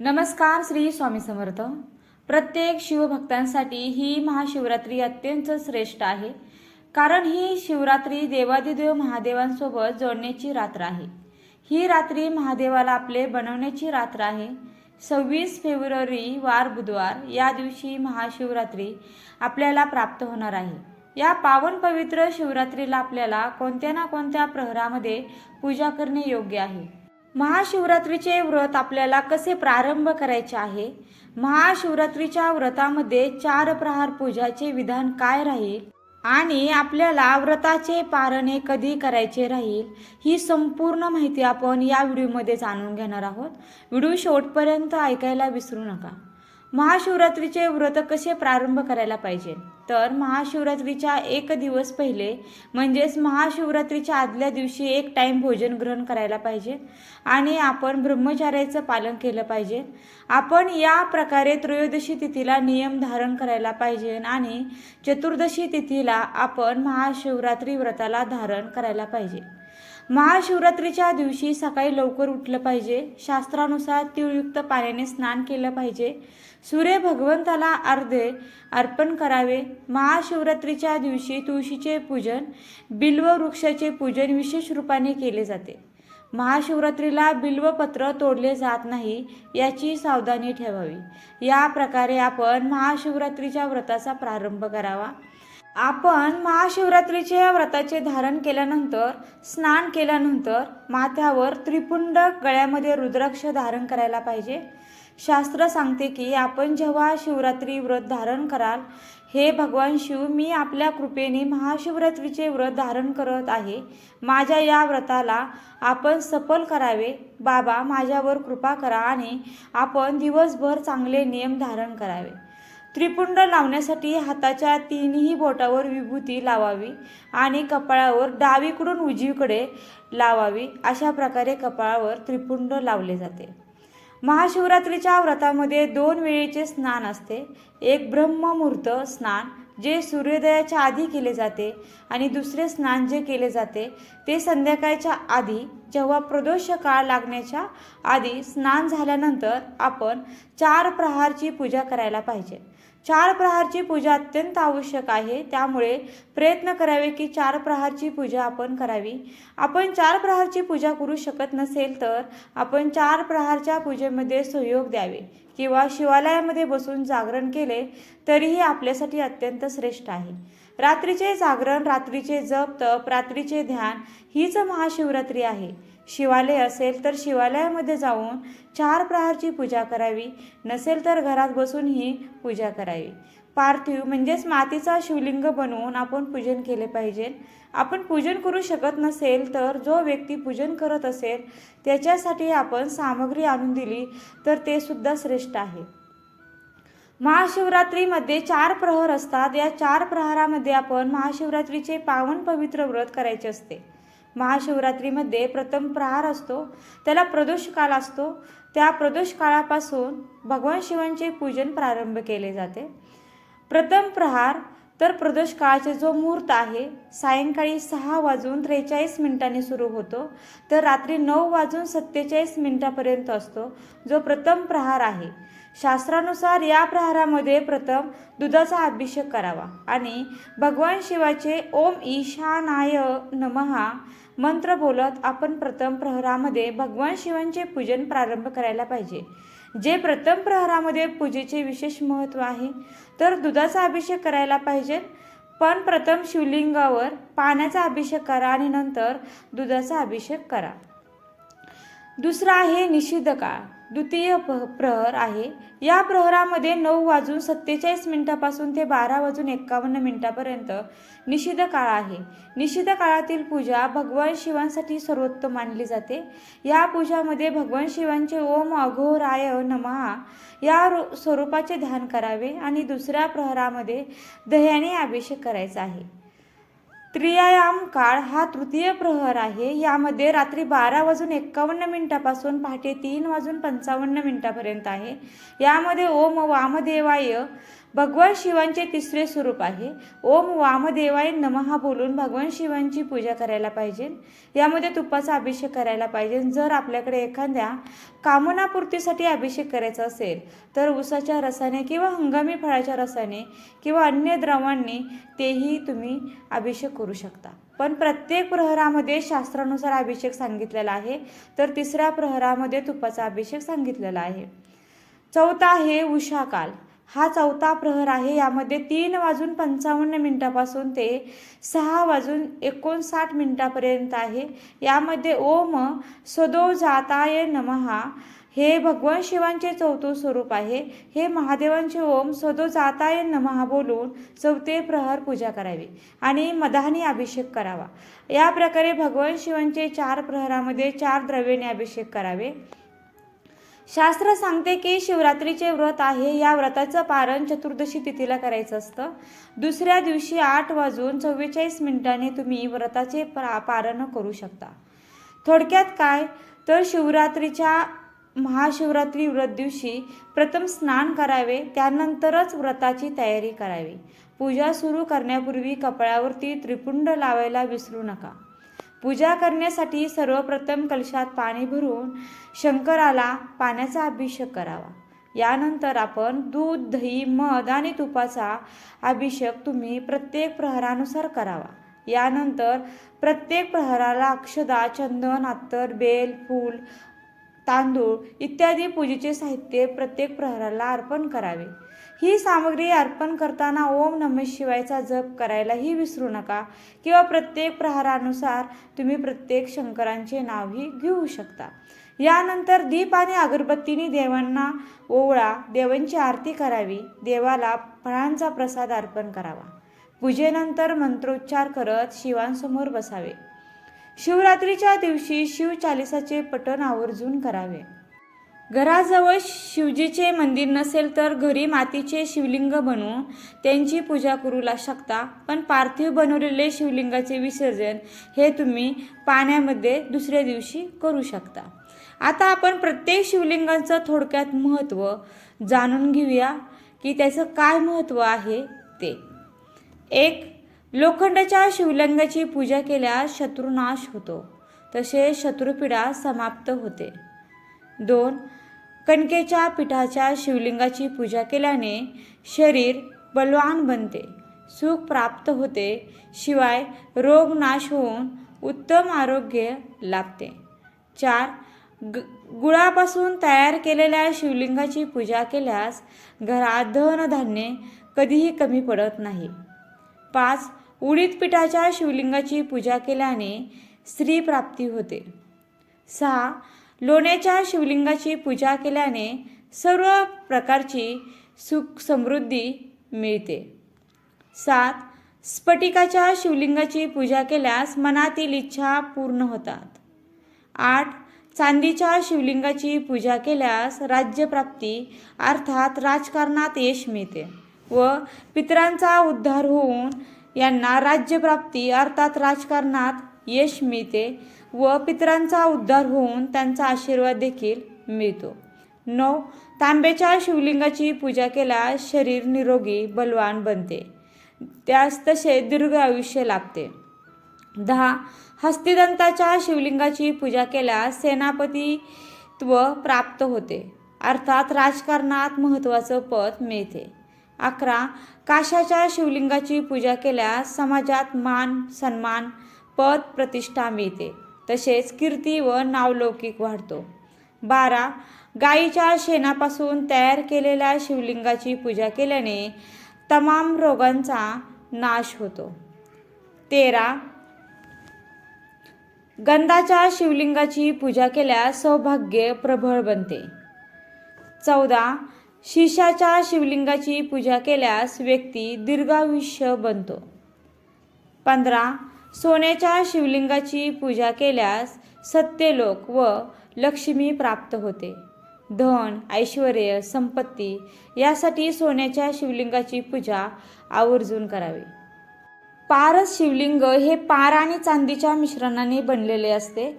नमस्कार. श्री स्वामी समर्थ. प्रत्येक शिवभक्तांसाठी ही महाशिवरात्री अत्यंत श्रेष्ठ आहे, कारण ही शिवरात्री देवादिदेव महादेवांसोबत जोडण्याची रात्र आहे. ही रात्री महादेवाला आपले बनवण्याची रात्र आहे. 26 फेब्रुवारी वार बुधवार या दिवशी महाशिवरात्री आपल्याला प्राप्त होणार आहे. या पावन पवित्र शिवरात्रीला आपल्याला कोणत्या ना कोणत्या प्रहरामध्ये पूजा करणे योग्य आहे. महाशिवरात्रीचे व्रत आपल्याला कसे प्रारंभ करायचे आहे, महाशिवरात्रीच्या व्रतामध्ये 4 प्रहार पूजाचे विधान काय राहील आणि आपल्याला व्रताचे पारणे कधी करायचे राहील, ही संपूर्ण माहिती आपण या व्हिडिओमध्ये जाणून घेणार आहोत. व्हिडिओ शेवटपर्यंत ऐकायला विसरू नका. महाशिवरात्रीचे व्रत कसे प्रारंभ करायला पाहिजे, तर महाशिवरात्रीच्या 1 दिवस पहिले म्हणजेच महाशिवरात्रीच्या आदल्या दिवशी 1 टाइम भोजन ग्रहण करायला पाहिजे आणि आपण ब्रह्मचर्याचं पालन केलं पाहिजे. आपण या प्रकारे त्रयोदशी तिथीला नियम धारण करायला पाहिजे आणि चतुर्दशी तिथीला आपण महाशिवरात्री व्रताला धारण करायला पाहिजे. महाशिवरात्रीच्या दिवशी सकाळी लवकर उठलं पाहिजे. शास्त्रानुसार तीळयुक्त पाण्याने स्नान केलं पाहिजे. सूर्य भगवंताला अर्घ्य अर्पण करावे. महाशिवरात्रीच्या दिवशी तुळशीचे पूजन, बिल्व वृक्षाचे पूजन विशेष रूपाने केले जाते. महाशिवरात्रीला बिल्वपत्र तोडले जात नाही, याची सावधानी ठेवावी. या प्रकारे आपण महाशिवरात्रीच्या व्रताचा प्रारंभ करावा. आपण महाशिवरात्रीच्या व्रताचे धारण केल्यानंतर, स्नान केल्यानंतर माथ्यावर त्रिपुंड, गळ्यामध्ये रुद्राक्ष धारण करायला पाहिजे. शास्त्र सांगते की आपण जेव्हा शिवरात्री व्रत धारण कराल, हे भगवान शिव, मी आपल्या कृपेने महाशिवरात्रीचे व्रत धारण करत आहे. माझ्या या व्रताला आपण सफल करावे. बाबा, माझ्यावर कृपा करा आणि आपण दिवसभर चांगले नियम धारण करावे. त्रिपुंड लावण्यासाठी हाताच्या 3ही बोटावर विभूती लावावी आणि कपाळावर डावीकडून उजवीकडे लावावी. अशा प्रकारे कपाळावर त्रिपुंड लावले जाते. महाशिवरात्रीच्या व्रतामध्ये 2 वेळेचे स्नान असते. एक ब्रह्ममुहूर्त स्नान, जे सूर्योदयाच्या आधी केले जाते, आणि दुसरे स्नान जे केले जाते ते संध्याकाळच्या आधी, जेव्हा प्रदोष काळ लागण्याच्या आधी. स्नान झाल्यानंतर आपण 4 प्रहारची पूजा करायला पाहिजे. 4 प्रहारची पूजा अत्यंत आवश्यक आहे, त्यामुळे प्रयत्न करावे की 4 प्रहारची पूजा आपण करावी. आपण 4 प्रहारची पूजा करू शकत नसेल तर आपण 4 प्रहारच्या पूजेमध्ये सहयोग द्यावे किंवा शिवालयामध्ये बसून जागरण केले तरीही आपल्यासाठी अत्यंत श्रेष्ठ आहे. रात्रीचे जागरण, रात्रीचे जप तप, रात्रीचे ध्यान हीच महाशिवरात्री आहे. शिवालय असेल तर शिवालयामध्ये जाऊन 4 प्रहारची पूजा करावी, नसेल तर घरात बसून ही पूजा करावी. पार्थिव म्हणजेच मातीचा शिवलिंग बनवून आपण पूजन केले पाहिजे. आपण पूजन करू शकत नसेल तर जो व्यक्ती पूजन करत असेल त्याच्यासाठी आपण सामग्री आणून दिली तर ते सुद्धा श्रेष्ठ आहे. महाशिवरात्रीमध्ये 4 प्रहर असतात. या 4 प्रहारामध्ये आपण महाशिवरात्रीचे पावन पवित्र व्रत करायचे असते. महाशिवरात्रीमध्ये प्रथम प्रहार असतो, त्याला प्रदोष काळ असतो. त्या प्रदोष काळापासून भगवान शिवांचे पूजन प्रारंभ केले जाते. प्रथम प्रहार तर प्रदोष काळाचे जो मुहूर्त आहे, सायंकाळी 6:43 सुरू होतो तर रात्री 9:47 असतो, जो प्रथम प्रहार आहे. शास्त्रानुसार या प्रहारामध्ये प्रथम दुधाचा अभिषेक करावा आणि भगवान शिवाचे ओम ईशानाय नमः मंत्र बोलत आपण प्रथम प्रहरामध्ये भगवान शिवांचे पूजन प्रारंभ करायला पाहिजे. जे प्रथम प्रहरामध्ये पूजेचे विशेष महत्त्व आहे, तर दुधाचा अभिषेक करायला पाहिजे. पण प्रथम शिवलिंगावर पाण्याचा अभिषेक करा आणि नंतर दुधाचा अभिषेक करा. दुसरा आहे निषिद्ध काळ, द्वितीय प्रहर आहे. या प्रहरामध्ये 9:47 पासून ते 12:51 निषिद्ध काळ आहे. निषिद्ध काळातील पूजा भगवान शिवांसाठी सर्वोत्तम मानली जाते. या पूजामध्ये भगवान शिवांचे ओम अघोराय नमः या स्वरूपाचे ध्यान करावे आणि दुसऱ्या प्रहरामध्ये दह्याने अभिषेक करायचा आहे. त्रियायाम काळ हा तृतीय प्रहर आहे. यामध्ये रात्री 12:51 पासून पहाटे 3:55 आहे. यामध्ये ओम वामदेवाय भगवान शिवांचे तिसरे स्वरूप आहे. ओम वामदेवाय नमः बोलून भगवान शिवांची पूजा करायला पाहिजे. यामध्ये तुपाचा अभिषेक करायला पाहिजे. जर आपल्याकडे एखाद्या कामनापूर्तीसाठी अभिषेक करायचा असेल तर उसाच्या रसाने किंवा हंगामी फळाच्या रसाने किंवा अन्य द्रवांनी तेही तुम्ही अभिषेक करू शकता. पण प्रत्येक प्रहरामध्ये शास्त्रानुसार अभिषेक सांगितलेला आहे. तर तिसऱ्या प्रहरामध्ये तुपाचा अभिषेक सांगितलेला आहे. चौथा आहे उषाकाल. हा चौथा प्रहर आहे. यामध्ये 3:55 ते 6:59 आहे. यामध्ये ओम सदोजाताय नमः हे भगवान शिवांचे चौथे स्वरूप आहे. हे महादेवांचे ओम सदोजाताय नमः बोलून चौथे प्रहर पूजा करावी आणि मधानी अभिषेक करावा. या प्रकारे भगवान शिवांचे 4 प्रहरामध्ये 4 द्रव्याने अभिषेक करावे. शास्त्र सांगते की शिवरात्रीचे व्रत आहे. या व्रताचं पारण चतुर्दशी तिथीला करायचं असतं. दुसऱ्या दिवशी 8:44 तुम्ही व्रताचे पारण करू शकता. थोडक्यात काय तर शिवरात्रीच्या महाशिवरात्री व्रत दिवशी प्रथम स्नान करावे, त्यानंतरच व्रताची तयारी करावी. पूजा सुरू करण्यापूर्वी कपाळावरती त्रिपुंड लावायला विसरू नका. पूजा करण्यासाठी सर्वप्रथम कलशात पाणी भरून शंकराला पाण्याचा अभिषेक करावा. यानंतर आपण दूध, दही, मध आणि तुपाचा अभिषेक तुम्ही प्रत्येक प्रहरानुसार करावा. यानंतर प्रत्येक प्रहराला अक्षदा, चंदन, अत्तर, बेल, फूल, तांदूळ इत्यादी पूजेचे साहित्य प्रत्येक प्रहराला अर्पण करावे. ही सामग्री अर्पण करताना ओम नमः शिवायचा जप करायलाही विसरू नका किंवा प्रत्येक प्रहरानुसार तुम्ही प्रत्येक शंकरांचे नावही घेऊ शकता. यानंतर दीप आणि अगरबत्तीने देवांना ओवळा, देवांची आरती करावी, देवाला फळांचा प्रसाद अर्पण करावा. पूजेनंतर मंत्रोच्चार करत शिवांसमोर बसावे. शिवरात्रीच्या दिवशी शिवचालिसाचे पठण आवर्जून करावे. घराजवळ शिवजीचे मंदिर नसेल तर घरी मातीचे शिवलिंग बनवून त्यांची पूजा करू शकता. पण पार्थिव बनवलेले शिवलिंगाचे विसर्जन हे तुम्ही पाण्यामध्ये दुसऱ्या दिवशी करू शकता. आता आपण प्रत्येक शिवलिंगाचं थोडक्यात महत्त्व जाणून घेऊया की त्याचं काय महत्त्व आहे ते. 1. लोखंडाच्या शिवलिंगाची पूजा केल्यास शत्रुनाश होतो, तसेच शत्रुपीडा समाप्त होते. 2. कणकेच्या पिठाच्या शिवलिंगाची पूजा केल्याने शरीर बलवान बनते, सुख प्राप्त होते, शिवाय रोग नाश होऊन उत्तम आरोग्य लाभते. 4. गुळापासून तयार केलेल्या शिवलिंगाची पूजा केल्यास घरात धनधान्य कधीही कमी पडत नाही. 5. उडीद पिठाच्या शिवलिंगाची पूजा केल्याने स्त्री प्राप्ती होते. 6. लोण्याच्या शिवलिंगाची पूजा केल्याने सर्व प्रकारची सुख समृद्धी मिळते. 7. स्फटिकाच्या शिवलिंगाची पूजा केल्यास मनातील इच्छा पूर्ण होतात. 8. चांदीच्या शिवलिंगाची पूजा केल्यास राज्यप्राप्ती अर्थात राजकारणात यश मिळते व पितरांचा उद्धार होऊन यांना राज्यप्राप्ती अर्थात राजकारणात यश मिळते व पितरांचा उद्धार होऊन त्यांचा आशीर्वाद देखील मिळतो. 9. तांब्याच्या शिवलिंगाची पूजा केल्यास शरीर निरोगी बलवान बनते, त्यास तसे दीर्घ आयुष्य लाभते. 10. हस्तिदंताच्या शिवलिंगाची पूजा केल्यास सेनापतित्व प्राप्त होते अर्थात राजकारणात महत्त्वाचं पद मिळते. 11. काशाच्या शिवलिंगाची पूजा केल्यास समाजात मान सन्मान पद प्रतिष्ठा मिळते, तसेच कीर्ती व नावलौकिक वाढतो. 12. गायीच्या शेणापासून तयार केलेल्या शिवलिंगाची पूजा केल्याने तमाम रोगांचा नाश होतो. 13. गंधाच्या शिवलिंगाची पूजा केल्यास सौभाग्य प्रबळ बनते. 14. शिशाच्या शिवलिंगाची पूजा केल्यास व्यक्ती दीर्घायुष्य बनतो. 15. सोन्याच्या शिवलिंगाची पूजा केल्यास सत्यलोक व लक्ष्मी प्राप्त होते. धन, ऐश्वर्य, संपत्ती यासाठी सोन्याच्या शिवलिंगाची पूजा आवर्जून करावी. पारस शिवलिंग हे पार आणि चांदीच्या मिश्रणाने बनलेले असते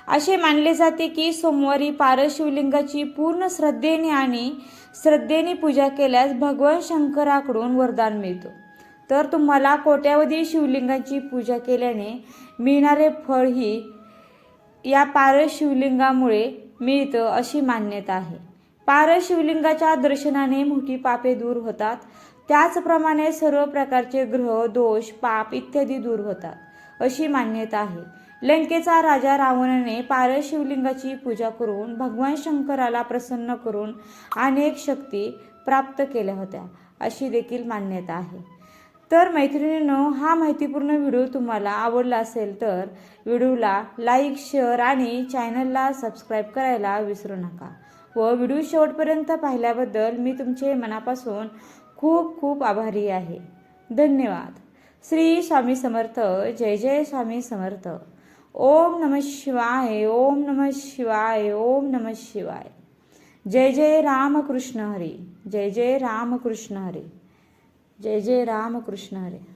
असे मानले जाते की सोमवारी पारस शिवलिंगाची पूर्ण श्रद्धेने पूजा केल्यास भगवान शंकराकडून वरदान मिळतो. तर तुम्हाला कोट्यावधी शिवलिंगाची पूजा केल्याने मिळणारे फळ ही या पारस शिवलिंगामुळे मिळतं अशी मान्यता आहे. पारस शिवलिंगाच्या दर्शनाने मोठी पापे दूर होतात. त्याचप्रमाणे सर्व प्रकारचे ग्रह दोष पाप इत्यादी दूर होतात अशी मान्यता आहे. लंकेचा राजा रावणाने पारस शिवलिंगाची पूजा करून भगवान शंकराला प्रसन्न करून अनेक शक्ती प्राप्त केल्या होत्या अशी देखील मान्यता आहे. तर मैत्रिणींनो, हा माहितीपूर्ण व्हिडिओ तुम्हाला आवडला असेल तर व्हिडिओला लाईक शेअर आणि चॅनलला सबस्क्राईब करायला विसरू नका. व व्हिडिओ शेवटपर्यंत पाहिल्याबद्दल मी तुमचे मनापासून खूप खूप आभारी आहे. धन्यवाद. श्री स्वामी समर्थ. जय जय स्वामी समर्थ. ओम नमः शिवाय. ओम नमः शिवाय. ओम नमः शिवाय. जय जय रामकृष्ण हरी. जय जय रामकृष्ण हरी. जय जय रामकृष्ण हरी.